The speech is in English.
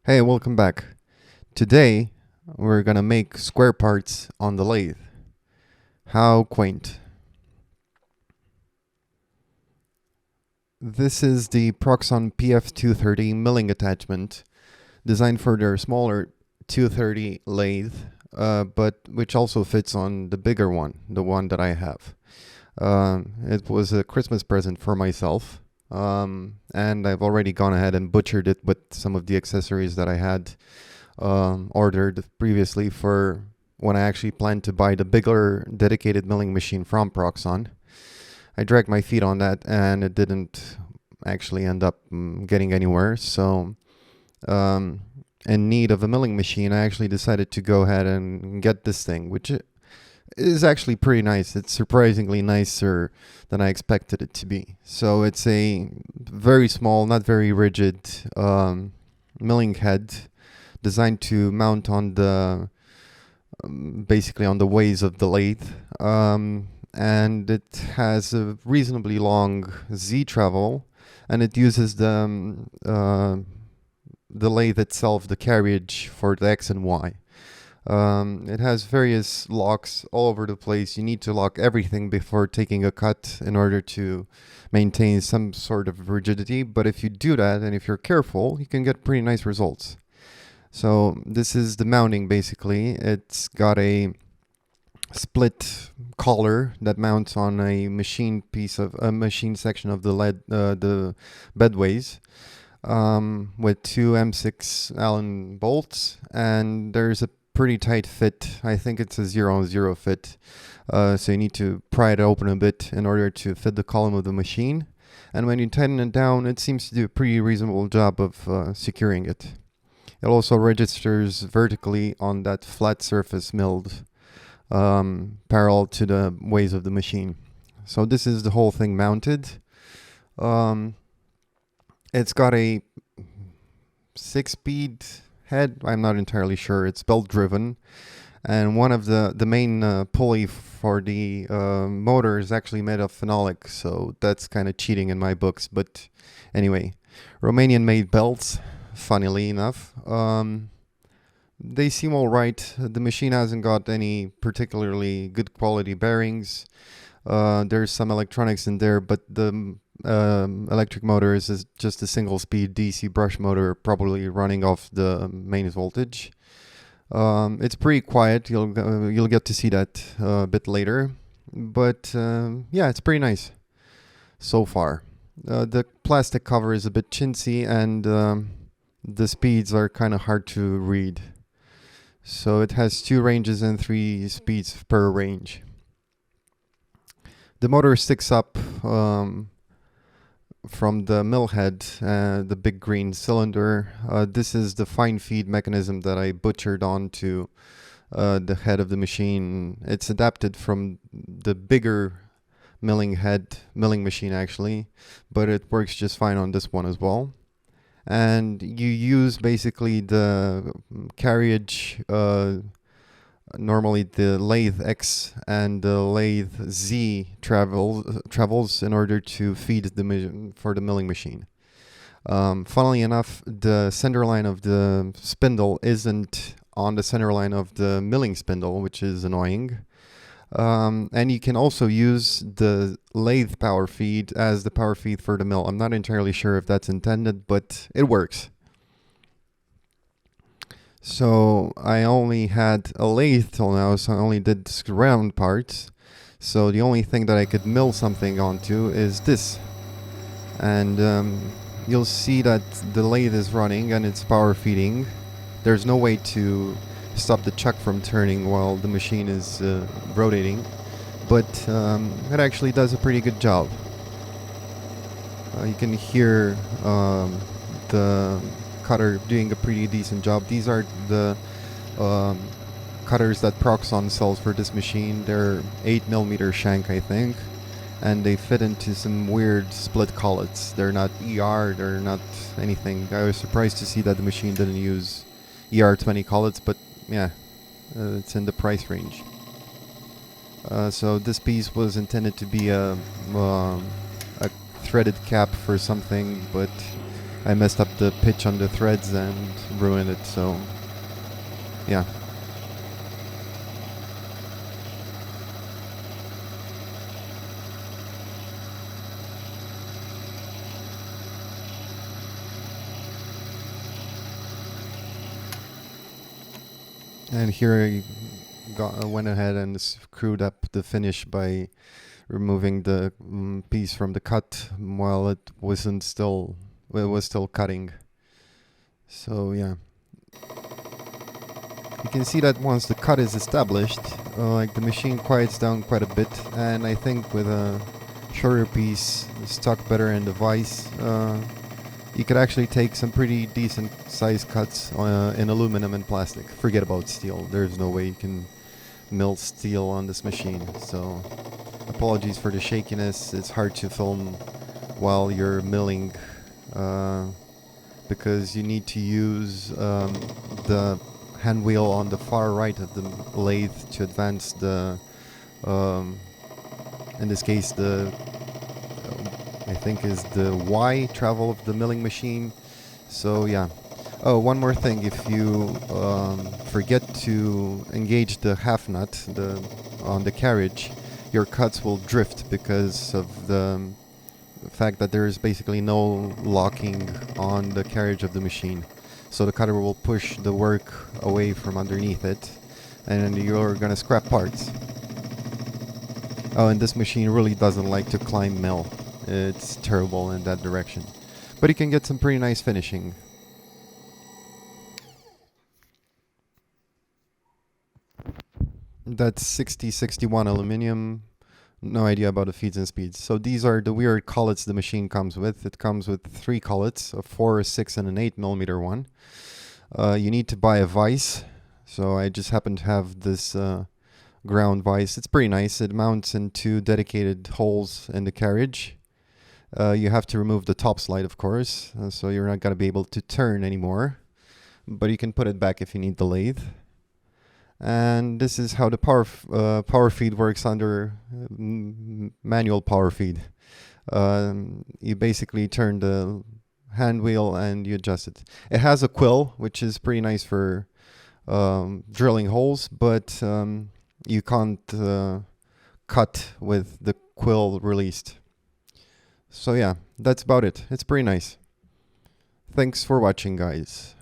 Hey, welcome back. Today, we're gonna make square parts on the lathe. How quaint. This is the Proxxon PF230 milling attachment, designed for their smaller 230 lathe, but which also fits on the bigger one, the one that I have. It was a Christmas present for myself, and I've already gone ahead and butchered it with some of the accessories that I had ordered previously for when I actually planned to buy the bigger dedicated milling machine from Proxxon. I dragged my feet on that and it didn't actually end up getting anywhere. So, in need of a milling machine, I actually decided to go ahead and get this thing, which is actually pretty nice. It's surprisingly nicer than I expected it to be. So it's a very small, not very rigid milling head designed to mount on the basically on the ways of the lathe, and it has a reasonably long Z travel, and it uses the lathe itself, the carriage for the X and Y. It has various locks all over the place. You need to lock everything before taking a cut in order to maintain some sort of rigidity. But if you do that and if you're careful, you can get pretty nice results. So this is the mounting basically. It's got a split collar that mounts on a machine piece of a machine section of the bedways, with two M6 Allen bolts, and there's a pretty tight fit. I think it's a 0-on-0 fit. So you need to pry it open a bit in order to fit the column of the machine. And when you tighten it down, it seems to do a pretty reasonable job of securing it. It also registers vertically on that flat surface milled, parallel to the ways of the machine. So this is the whole thing mounted. It's got a 6-speed head. I'm not entirely sure. It's belt driven, and one of the main pulley for the motor is actually made of phenolic, so that's kind of cheating in my books. But anyway, Romanian made belts, funnily enough. They seem all right. The machine hasn't got any particularly good quality bearings. There's some electronics in there, but the electric motor is just a single speed DC brush motor, probably running off the mains voltage. It's pretty quiet. You'll get to see that a bit later, but yeah, it's pretty nice so far. The plastic cover is a bit chintzy, and the speeds are kind of hard to read. So it has 2 ranges and 3 speeds per range. The motor sticks up from the mill head, the big green cylinder. This is the fine feed mechanism that I butchered onto the head of the machine. It's adapted from the bigger milling machine actually, but it works just fine on this one as well. And you use basically the carriage, normally the lathe X and the lathe Z travels in order to feed for the milling machine. Funnily enough, the center line of the spindle isn't on the center line of the milling spindle, which is annoying. And you can also use the lathe power feed as the power feed for the mill. I'm not entirely sure if that's intended, but it works. So I only had a lathe till now, so I only did round parts. So the only thing that I could mill something onto is this. And you'll see that the lathe is running and it's power feeding. There's no way to stop the chuck from turning while the machine is rotating, but it actually does a pretty good job. You can hear the cutter doing a pretty decent job. These are the cutters that Proxxon sells for this machine. They're 8mm shank, I think, and they fit into some weird split collets. They're not ER, they're not anything. I was surprised to see that the machine didn't use ER20 collets, but yeah, it's in the price range. So this piece was intended to be a threaded cap for something, but I messed up the pitch on the threads and ruined it, so yeah. And here I went ahead and screwed up the finish by removing the piece from the cut while it was still cutting. So yeah, you can see that once the cut is established, like the machine quiets down quite a bit, and I think with a shorter piece stuck better in the vise, you could actually take some pretty decent size cuts in aluminum and plastic. Forget about steel. There's no way you can mill steel on this machine. So apologies for the shakiness. It's hard to film while you're milling because you need to use the hand wheel on the far right of the lathe to advance the, in this case, the I think is the Y travel of the milling machine. So yeah. Oh, one more thing. If you forget to engage the half nut on the carriage, your cuts will drift because of the fact that there is basically no locking on the carriage of the machine. So the cutter will push the work away from underneath it, and you're gonna scrap parts. Oh, and this machine really doesn't like to climb mill. It's terrible in that direction. But you can get some pretty nice finishing. That's 6061 aluminum. No idea about the feeds and speeds. So these are the weird collets the machine comes with. It comes with 3 collets, a 4, a 6, and an 8mm one. You need to buy a vise. So I just happen to have this ground vise. It's pretty nice. It mounts into dedicated holes in the carriage. You have to remove the top slide, of course, so you're not going to be able to turn anymore. But you can put it back if you need the lathe. And this is how the power feed works under manual power feed. You basically turn the hand wheel and you adjust it. It has a quill, which is pretty nice for drilling holes, but you can't cut with the quill released. So yeah, that's about it. It's pretty nice. Thanks for watching, guys.